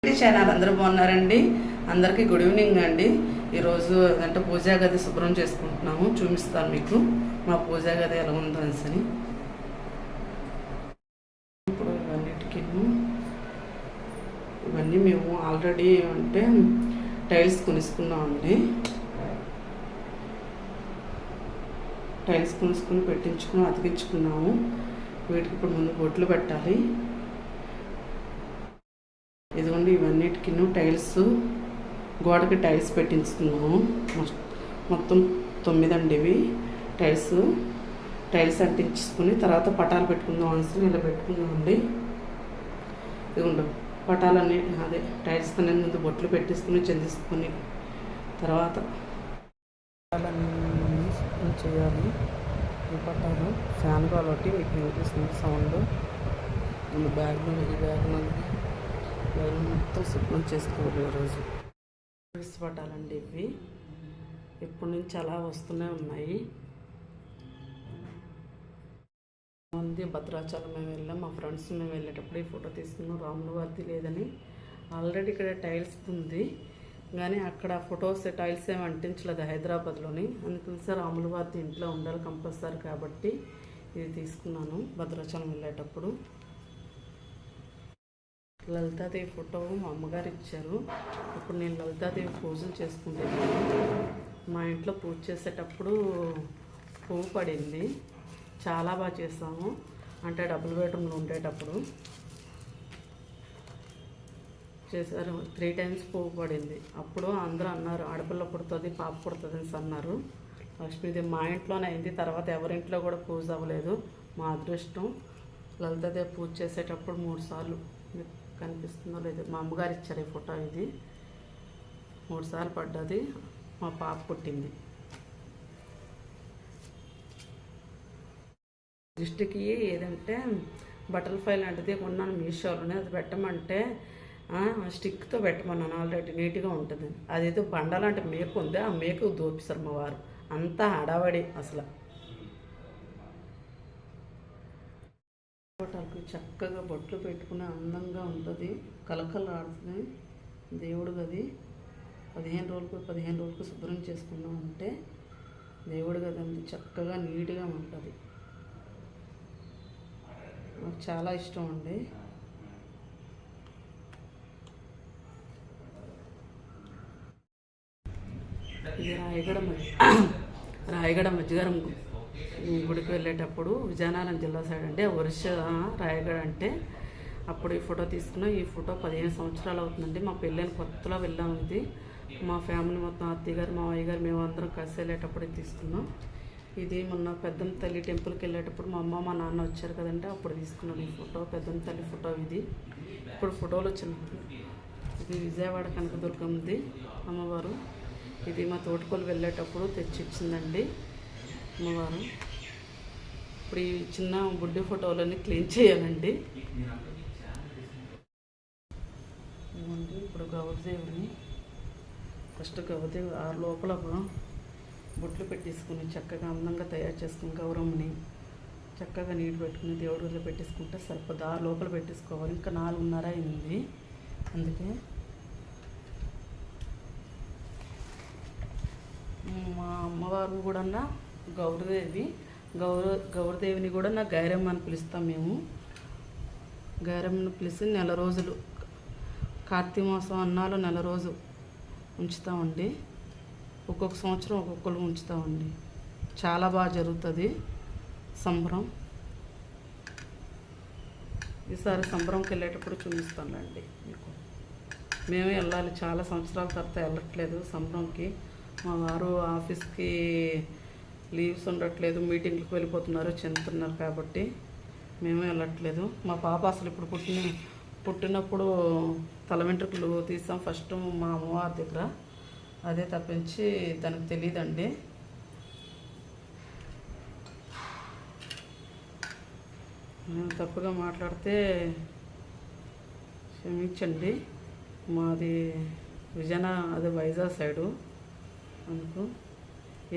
Channel అందరూ బాగున్నారండి. అందరికీ గుడ్ ఈవినింగ్ అండి. ఈరోజు అంటే పూజా గది శుభ్రం చేసుకుంటున్నాము. చూపిస్తాను మీకు మా పూజా గది ఎలా ఉందో అని. ఇప్పుడు ఇవన్నీ మేము ఆల్రెడీ అంటే టైల్స్ కొనుక్కున్నామండి. టైల్స్ కొనుక్కొని పెట్టించుకుని అతికించుకున్నాము. వీటికి ఇప్పుడు ముందు బొట్లు పెట్టాలి. ఇదిగోండి ఇవన్నిటికి టైల్స్ గోడకి టైల్స్ పెట్టించుకున్నాము. మొత్తం 9 అండి ఇవి టైల్స్ అంటించుకుని తర్వాత పటాలు పెట్టుకుందాం అని ఇలా పెట్టుకున్నామండి. ఇదిగోండి పటాలన్నీ అదే టైల్స్ కన్నా ముందు బొట్లు పెట్టించుకుని చెందించుకొని తర్వాత పటాలన్నీ చేయాలి. ఈ పటాలు ఫ్యాన్ కాబట్టి మీకు వినిపిస్తుంది సౌండ్. బ్యాగ్లో ఈ బ్యాగ్లో మొత్తం శుభ్రం చేసుకోవాలి. ఈరోజు పటాలండి ఇవి ఇప్పటి నుంచి అలా వస్తూనే ఉన్నాయి. మంది భద్రాచలం మేము వెళ్ళాం. మా ఫ్రెండ్స్ మేము వెళ్ళేటప్పుడు ఈ ఫోటో తీసుకున్నాం. రాముల వారిది లేదని ఆల్రెడీ ఇక్కడ టైల్స్ ఉంది కానీ అక్కడ ఫొటోస్ టైల్స్ ఏమి అంటించలేదు హైదరాబాద్లోని. అందుకని సార్ రాముల వారిది ఇంట్లో ఉండాలి కంపల్సరీ కాబట్టి ఇది తీసుకున్నాను భద్రాచలం వెళ్ళేటప్పుడు. లలితాదేవి ఫోటో మా అమ్మగారు ఇచ్చారు. ఇప్పుడు నేను లలితాదేవి పూజలు చేసుకుంటున్నాను. మా ఇంట్లో పూజ చేసేటప్పుడు పువ్వు పడింది. చాలా బాగా చేస్తాము. అంటే డబుల్ బెడ్రూమ్లో ఉండేటప్పుడు చేశారు. 3 times పువ్వు పడింది. అప్పుడు అందరూ అన్నారు ఆడపిల్ల పుడుతుంది పాప పుడుతుంది అని అన్నారు. లక్ష్మీదేవి మా ఇంట్లోనే అయింది. తర్వాత ఎవరింట్లో కూడా పూజ అవ్వలేదు. మా అదృష్టం. లలితాదేవి పూజ చేసేటప్పుడు 3 సార్లు కనిపిస్తుందో లేదు మా అమ్మగారు ఇచ్చారు ఈ ఫోటో. ఇది 3 సార్లు పడ్డది. మా పాప పుట్టింది. దృష్టికి ఏదంటే బటర్ఫ్లై లాంటిది కొన్నాను మీషోలోనే. అది పెట్టమంటే స్టిక్తో పెట్టమన్నాను. ఆల్రెడీ నీట్గా ఉంటుంది. అదేదో బండ లాంటి మేకు ఉంది. ఆ మేకు దోపిస్తారు మా వారు. అంతా హడావడి అసలు. ఫోటోకి చక్కగా బొట్లు పెట్టుకుని అందంగా ఉంటుంది. కలకలాడుతుంది. దేవుడు గది 15 రోజులకు శుభ్రం చేసుకున్నామంటే దేవుడు గది అంత చక్కగా నీట్గా ఉంటుంది. నాకు చాలా ఇష్టం అండి. ఇది రాయగడ మధ్యగారం గుడికి వెళ్ళేటప్పుడు విజయనగరం జిల్లా సైడ్ అంటే ఒరిస్సా రాయగడ అంటే అప్పుడు ఈ ఫోటో తీసుకున్నాం. ఈ ఫోటో 15 సంవత్సరాలు అవుతుందండి. మా పెళ్ళైన కొత్తలో వెళ్ళాము. ఇది మా ఫ్యామిలీ మొత్తం అత్తయ్య గారు మావయ్య గారు మేము అందరం కలిసి వెళ్ళేటప్పుడు తీసుకున్నాం. ఇది మొన్న పెద్దమ్మ తల్లి టెంపుల్కి వెళ్ళేటప్పుడు మా అమ్మ మా నాన్న వచ్చారు కదండి అప్పుడు తీసుకున్నాం ఈ ఫోటో. పెద్దమ్మ తల్లి ఫోటో ఇది. ఇప్పుడు ఫోటోలు వచ్చింది. ఇది విజయవాడ కనకదుర్గంది అమ్మవారు. ఇది మా తోటకోలు వెళ్ళేటప్పుడు తెచ్చిచ్చిందండి అమ్మవారు. ఇప్పుడు ఈ చిన్న బుడ్డి ఫోటోలన్నీ క్లీన్ చేయాలండి. ఇప్పుడు గౌరదేవుని ఫస్ట్ గౌరదేవి లోపల బొట్లు పెట్టేసుకుని చక్కగా అందంగా తయారు చేసుకుని గౌరమ్మని చక్కగా నీళ్ళు పెట్టుకుని దేవుడి వల్ల పెట్టేసుకుంటే సరిపోదు. లోపల పెట్టేసుకోవాలి. ఇంకా 4:30 అయింది. అందుకే మా అమ్మవారు కూడా గౌరదేవిని కూడా గైరమ్మ అని పిలుస్తాం మేము. గైరమ్మని పిలిచి 1 రోజులు కార్తీక మాసం అన్నాలు 1 రోజు ఉంచుతామండి. ఒక్కొక్క సంవత్సరం ఒక్కొక్కరు ఉంచుతామండి. చాలా బాగా జరుగుతుంది సంబరం. ఈసారి సంబరంకి వెళ్ళేటప్పుడు చూపిస్తానండి మీకు. మేమే వెళ్ళాలి. చాలా సంవత్సరాల తర్వాత వెళ్ళట్లేదు సంబరంకి. మా వారు ఆఫీస్కి లీవ్స్ ఉండట్లేదు. మీటింగ్లకు వెళ్ళిపోతున్నారు చెందుతున్నారు కాబట్టి మేమే వెళ్ళట్లేదు. మా పాప అసలు ఇప్పుడు పుట్టినప్పుడు తల వెంట్రుకలు తీసాం ఫస్ట్ మా అమ్మవారి దగ్గర. అదే తప్పించి దానికి తెలియదండి. నేను తప్పుగా మాట్లాడితే క్షమించండి. మాది అది వైజాగ్ సైడు. అందుకు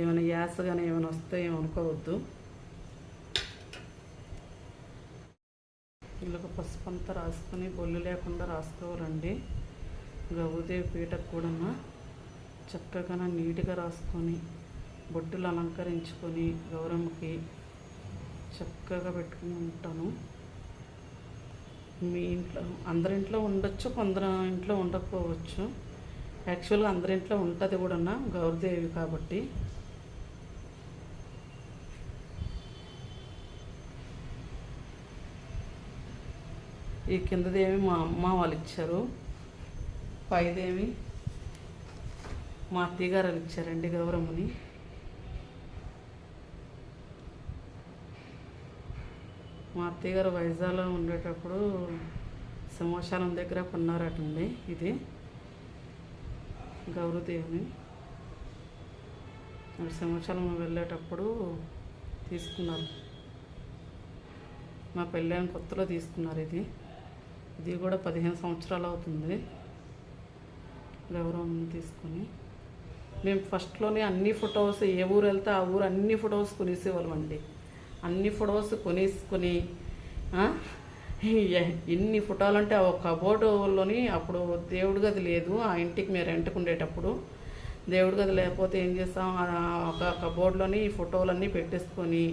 ఏమైనా యాస కానీ ఏమైనా వస్తే ఏమనుకోవద్దు. ఇలా పసుపు అంతా రాసుకొని బొల్లు లేకుండా రాసుకోవాలండి. గౌరీదేవి పీటకు కూడా చక్కగా నీట్గా రాసుకొని బొట్టులు అలంకరించుకొని గౌరమ్మకి చక్కగా పెట్టుకుని ఉంటాను. మీ ఇంట్లో అందరింట్లో ఉండొచ్చు, కొందరు ఇంట్లో ఉండకపోవచ్చు. యాక్చువల్గా అందరింట్లో ఉంటుంది కూడా గౌరీదేవి కాబట్టి. ఈ కిందదేమి మా అమ్మ వాళ్ళు ఇచ్చారు, పైదేమి మా అత్తయ్యగారు ఇచ్చారండి గౌరమ్మని. మా అత్తయ్యగారు వైజాగ్లో ఉండేటప్పుడు సింహాచలం దగ్గర కొన్నారటండి ఇది గౌరీదేవిని. సింహాచలం వెళ్ళేటప్పుడు తీసుకున్నారు, మా పెళ్ళైన కొత్తలో తీసుకున్నారు. ఇది కూడా 15 సంవత్సరాలు అవుతుంది గౌరమ్మని తీసుకొని. మేము ఫస్ట్లోనే అన్ని ఫొటోస్, ఏ ఊరు వెళ్తే ఆ ఊరు అన్ని ఫొటోస్ కొనేసేవాళ్ళం అండి. అన్ని ఫొటోస్ కొనేసుకొని ఎన్ని ఫోటోలు అంటే ఒక కబోర్డులోని, అప్పుడు దేవుడి గది లేదు ఆ ఇంటికి మేము రెంట్కి ఉండేటప్పుడు. దేవుడి గది లేకపోతే ఏం చేస్తాం, ఒక కబోర్డ్లోని ఈ ఫోటోలన్నీ పెట్టేసుకొని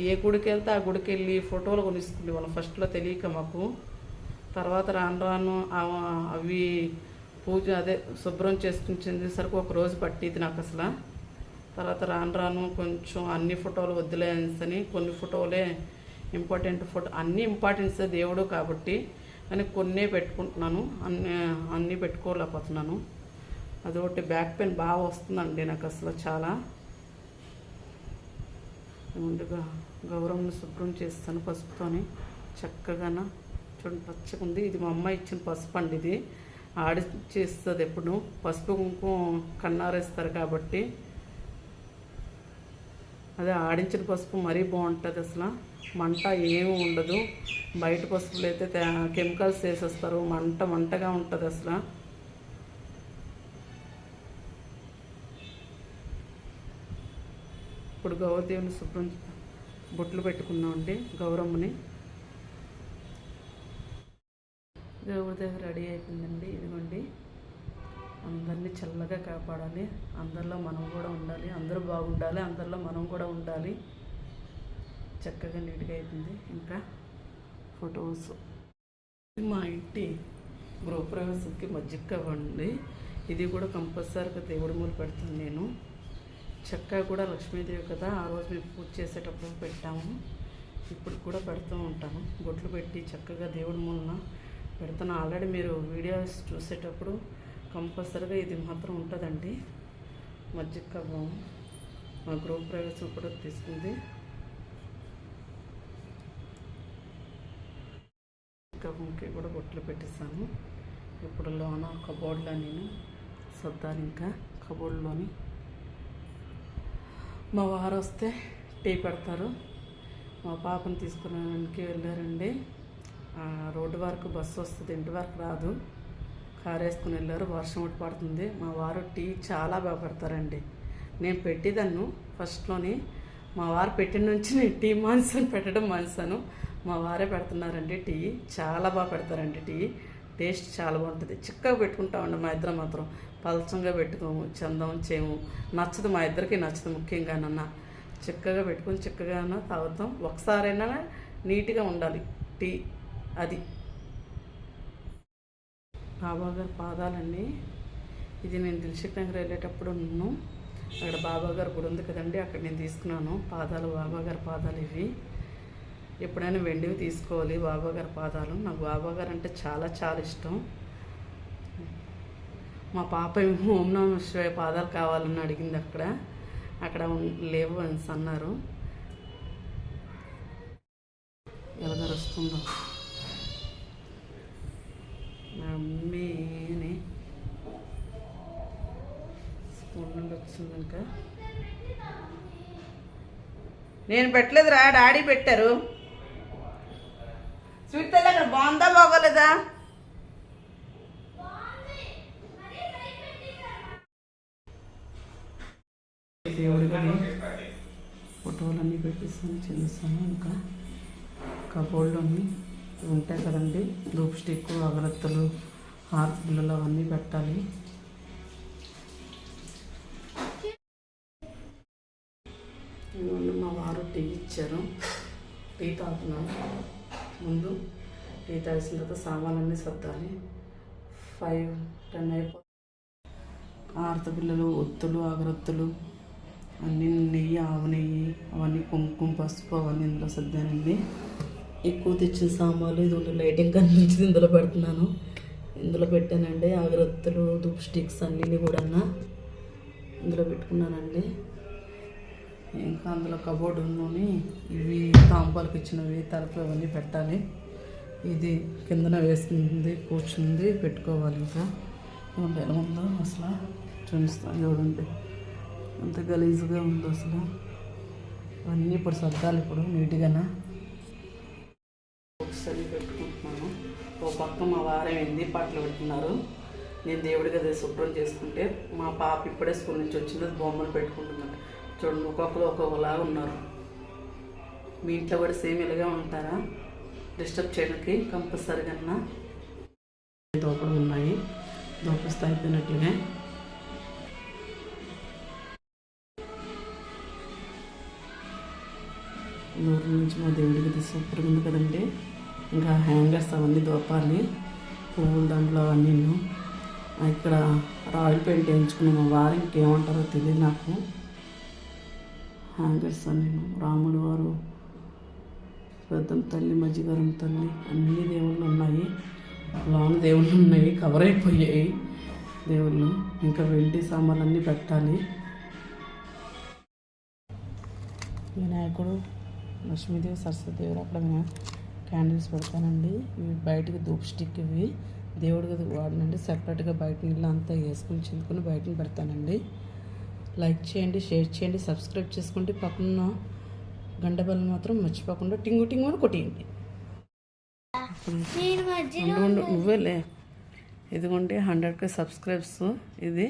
ఏ గుడికి వెళ్తే ఆ గుడికి వెళ్ళి ఫోటోలు కొనేసుకునే వాళ్ళం ఫస్ట్లో తెలియక మాకు. తర్వాత రాను రాను అవి పూజ శుభ్రం చేసుకునేసరికి ఒక రోజు పట్టింది నాకు అసలు. తర్వాత రాను రాను కొంచెం అన్ని ఫోటోలు వద్దులే అని కొన్ని ఫోటోలే ఇంపార్టెంట్ అన్నీ ఇంపార్టెంట్స్ దేవుడు కాబట్టి అని కొన్నే పెట్టుకుంటున్నాను, అన్నీ పెట్టుకోలేకపోతున్నాను. అదొకటి బ్యాక్ పెయిన్ బాగా వస్తుందండి నాకు అసలు చాలా. ముందుగా గౌరమ్మని శుభ్రం చేస్తాను పసుపుతోని చక్కగా. చూడండి పచ్చగా ఉంది. ఇది మా అమ్మ ఇచ్చిన పసుపు అండి. ఇది ఆడిచేస్తుంది ఎప్పుడు. పసుపు కుంకుమ కన్నారేస్తారు కాబట్టి అదే ఆడించిన పసుపు మరీ బాగుంటుంది అసలు. మంట ఏమీ ఉండదు. బయట పసుపులు అయితే కెమికల్స్ వేసేస్తారు, మంటగా ఉంటుంది అసలు. ఇప్పుడు గౌరీదేవిని శుభ్రం బొట్లు పెట్టుకున్నామండి గౌరమ్మని. గౌరీదేవి రెడీ అయిపోయిందండి. ఇదిగోండి, అందరినీ చల్లగా కాపాడాలి, అందరిలో మనం కూడా ఉండాలి, అందరూ బాగుండాలి, అందరిలో మనం కూడా ఉండాలి. చక్కగా నీట్గా అయిపోయింది. ఇంకా ఫొటోస్. మా ఇంటి గృహప్రవేశంకి మజ్జిగ ఇవ్వండి. ఇది కూడా కంపల్సరీగా దేవుడి మూల పెడతాను నేను. చక్కగా కూడా లక్ష్మీదేవి కదా, ఆ రోజు మేము పూజ చేసేటప్పుడు పెట్టాము, ఇప్పుడు కూడా పెడుతూ ఉంటాను. బొట్లు పెట్టి చక్కగా దేవుడి మూలన పెడతాను. ఆల్రెడీ మీరు వీడియోస్ చూసేటప్పుడు కంపల్సరీగా ఇది మాత్రం ఉంటుందండి. మజ్జిగ కవ్వం మా గృహప్రవేశం కూడా తీసుకుంది. కవ్వంకి కూడా బొట్లు పెట్టేస్తాను. ఇప్పుడు లోన కబోర్డ్లో నేను సర్దాను. ఇంకా కబోర్డ్లోని మా వారు వస్తే టీ పెడతారు. మా పాపను తీసుకురావడానికి వెళ్ళారండి. రోడ్డు వరకు బస్సు వస్తుంది, ఇంటి వరకు రాదు. కారు వేసుకుని వెళ్ళారు. వర్షం ఒకటి పడుతుంది. మా వారు టీ చాలా బాగా పెడతారండి. నేను పెట్టేదాన్ని ఫస్ట్లోని, మా వారు పెట్టిన నుంచి నేను టీ పెట్టడం మానేశాను. మా వారే పెడుతున్నారండి టీ. చాలా బాగా పెడతారండి టీ. టేస్ట్ చాలా బాగుంటుంది. చిక్కగా పెట్టుకుంటామండి మా ఇద్దరం మాత్రం. పలచంగా పెట్టుకోము, చందం చేయము. నచ్చదు, మా ఇద్దరికి నచ్చదు. ముఖ్యంగా చిక్కగా పెట్టుకొని చిక్కగా తాగుతాం. ఒకసారైనా నీట్గా ఉండాలి టీ. అది బాబాగారు పాదాలండి. ఇది నేను దిల్షుక్ నగర్ వెళ్ళేటప్పుడు అక్కడ బాబాగారు గుడి ఉంది కదండి, అక్కడ నేను తీసుకున్నాను పాదాలు. బాబాగారి పాదాలు ఇవి. ఎప్పుడైనా వెండివి తీసుకోవాలి బాబాగారి పాదాలు. నాకు బాబాగారు అంటే చాలా చాలా ఇష్టం. మా పాప ఓం నమః శివాయ పాదాలు కావాలని అడిగింది. అక్కడ లేవు అని అన్నారు. ఎలాగ వస్తుందో మమ్మీని స్కూల్ నుండి వచ్చింది. ఇంకా నేను పెట్టలేదురా, డాడీ పెట్టారు. స్వీట్ తెల్ల అక్కడ బాగుందా బాగోలేదా? దేవుడికి ఫోటోలన్నీ పెట్టిస్తాను, చేస్తాను. ఇంకా కబోర్డ్లోని ఉంటాయి కదండి, ధూప్ స్టిక్, అగరత్తులు, హారతి బిళ్ళలు అవన్నీ పెట్టాలి. మా వారు టీ ఇచ్చారు, టీ తాగుతున్నాను. ముందు టీ తాగిన తర్వాత సామాన్లన్నీ సర్దాలి. 5-10 అయిపోతుంది. హారతి బిళ్ళలు, ఒత్తులు, అగరొత్తులు అన్నీ, నెయ్యి, ఆవు నెయ్యి అవన్నీ, కుంకుమ, పసుపు అవన్నీ ఇందులో సర్దానండి. ఎక్కువ తెచ్చిన సామాన్లు ఇది ఉండే లైటింగ్ కనిపించింది ఇందులో పెడుతున్నాను. ఇందులో పెట్టానండి. అగరొత్తులు, ధూప్ స్టిక్స్ అన్నీ కూడా ఇందులో పెట్టుకున్నానండి. ఇంకా అందులో కబోర్డులోని ఇవి తాంపాలకు ఇచ్చినవి, తలుపులు అవన్నీ పెట్టాలి. ఇది కిందన వేసుకుంది, కూర్చుంది, పెట్టుకోవాలి. ఇంకా ఎలా ఉందో అసలు చూపిస్తాను చూడండి, అంత గలీజ్గా ఉందో అసలు. అన్నీ ఇప్పుడు సర్దాలి, ఇప్పుడు నీట్గా ఒకసారి పెట్టుకుంటున్నాను. ఒక పక్క మా వారేమైంది పాటలు పెట్టుకున్నారు. నేను దేవుడి గది శుభ్రం చేసుకుంటే మా పాప ఇప్పుడే స్కూల్ నుంచి వచ్చింది, బొమ్మలు పెట్టుకుంటున్నాను. చూడండి, ఒక్కొక్కరు ఒక్కొక్కలాగా ఉన్నారు. మీ ఇంట్లో కూడా సేమ్ ఇలాగే ఉంటారా? డిస్టర్బ్ చేయడానికి కంపల్సరీగా దోపలు ఉన్నాయి, దోపిస్తే అయిపోయినట్లుగా. దూరం నుంచి మా దేవుడికి ఇది సూపర్గా ఉంది కదండి. ఇంకా హ్యాంగర్స్ అవన్నీ దోపాలి, పువ్వులు దాంట్లో అవన్నీ. ఇక్కడ రాయల్ పెయింట్ వేయించుకున్న మా వారు ఇంకేమంటారో తెలియదు నాకు. హ్యాంగర్స్ అన్నీ, రాముడు వారు, పెద్దమ్మ తల్లి, మజ్జిగరం తల్లి, అన్ని దేవుళ్ళు ఉన్నాయి. లోన దేవుళ్ళు ఉన్నాయి, కవర్ అయిపోయాయి దేవుళ్ళు. ఇంకా వెండి సామాన్లు అన్నీ పెట్టాలి. వినాయకుడు, లక్ష్మీదేవి, సరస్వతిదేవి అక్కడ క్యాండిల్స్ పెడతానండి. ఇవి బయటకి ధూప్ స్టిక్, ఇవి దేవుడి గది వాడనండి. సెపరేట్గా బయట నీళ్ళు అంతా వేసుకుని చిందుకొని బయట పెడతానండి. లైక్ చేయండి, షేర్ చేయండి, సబ్స్క్రైబ్ చేసుకోండి. పక్కన గంట బెల్ మాత్రం మర్చిపోకుండా టింగు టింగు అని కొట్టేయండి. నువ్వేలే, ఇదిగోండి 100K సబ్స్క్రైబ్స్. ఇది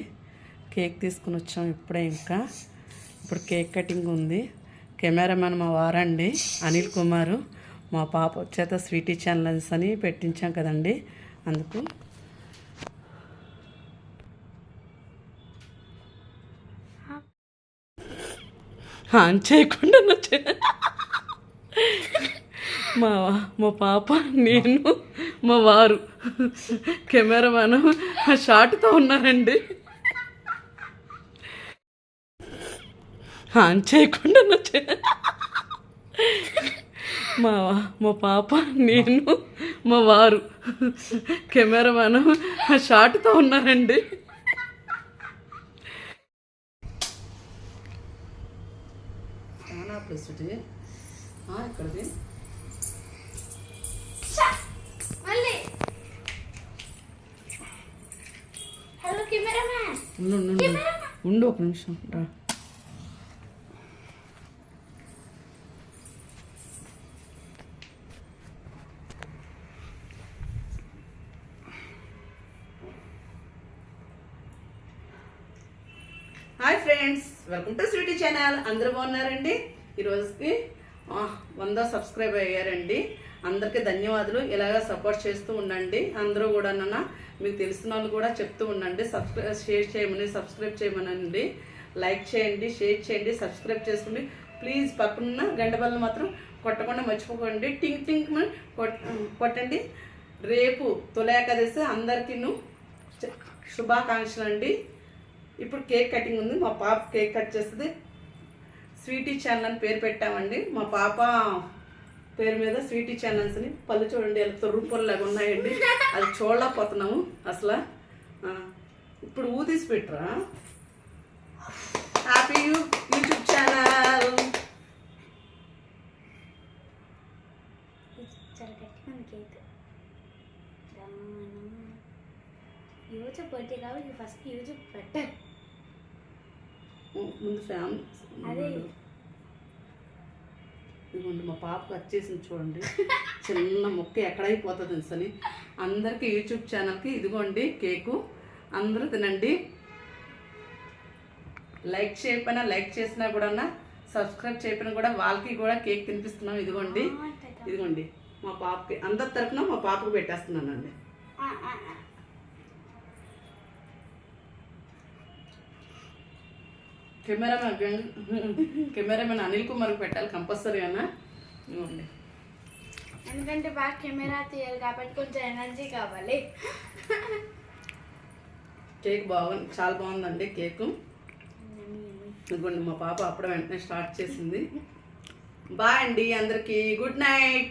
కేక్ తీసుకుని వచ్చాం ఇప్పుడే. ఇంకా ఇప్పుడు కేక్ కటింగ్ ఉంది. కెమెరామెన్ మా వారండి, అనిల్ కుమారు. మా పాప చేత స్వీటీ ఛానల్స్ అని పెట్టించాం కదండి, అందుకు. చేయకుండా మా పాప, నేను, మా వారు కెమెరామెన్ షార్ట్తో ఉన్నారండి. చేయకుండా మా పాప, నేను, మా వారు కెమెరామెన్ షార్ట్తో ఉన్నారండి. ఇక్కడిది ఉండు, ఒక నిమిషం రా. Hi friends, welcome to sweety channel. అందరూ బాగున్నారండి? ఈరోజుకి 100 సబ్స్క్రైబ్ అయ్యారండి. అందరికీ ధన్యవాదాలు. ఇలాగ సపోర్ట్ చేస్తూ ఉండండి. అందరూ కూడా మీకు తెలిసిన వాళ్ళు కూడా చెప్తూ ఉండండి, షేర్ చేయమని, సబ్స్క్రైబ్ చేయమనండి. లైక్ చేయండి, షేర్ చేయండి, సబ్స్క్రైబ్ చేసుకోండి ప్లీజ్. పక్కన గంట బెల్ మాత్రం కొట్టకుండా మర్చిపోకండి. టింగ్ టింగ్ కొట్టండి. రేపు తొలి ఏకాదశి, అందరికీ శుభాకాంక్షలు అండి. ఇప్పుడు కేక్ కటింగ్ ఉంది. మా పాప కేక్ కట్ చేస్తుంది. స్వీటీ ఛానల్ అని పేరు పెట్టామండి. మా పాప పేరు మీద స్వీటీ ఛానల్స్ అని. పళ్ళు చూడండి ఎలా తొర్రుపొల్లాగా ఉన్నాయండి, అది చూడలేకపోతున్నాము అసలు. ఇప్పుడు తీసి పెట్టరా. Happy YouTube channel. YouTube birthday కాబట్టి ఫస్ట్ యూట్యూబ్ పెట్టారు. ముందు ఫ్యామిలీ అదే ఇదిగోండి, మా పాపకు వచ్చేసింది చూడండి. చిన్న మొక్క ఎక్కడైపోతుంది అని. అందరికీ యూట్యూబ్ ఛానల్కి ఇదిగోండి కేకు. అందరూ తినండి. లైక్ చేయకపోయినా, లైక్ చేసినా కూడా, సబ్స్క్రైబ్ చేయకపోయినా కూడా వాళ్ళకి కూడా కేక్ తినిపిస్తున్నాం. ఇదిగోండి, ఇదిగోండి మా పాపకి. అందరి తరఫున మా పాపకు పెట్టేస్తున్నానండి. కెమెరామెన్ అనిల్ కుమార్కి పెట్టాలి కంపల్సరీ అన్న. ఇవ్వండి. ఎందుకంటే బాగా కెమెరా తీయాలి కాబట్టి కొంచెం ఎనర్జీ కావాలి. కేక్ బాగుంది, చాలా బాగుందండి కేకు. ఇదిగోండి మా పాప అప్పుడు వెంటనే స్టార్ట్ చేసింది. బాయ్ అండి అందరికి, గుడ్ నైట్.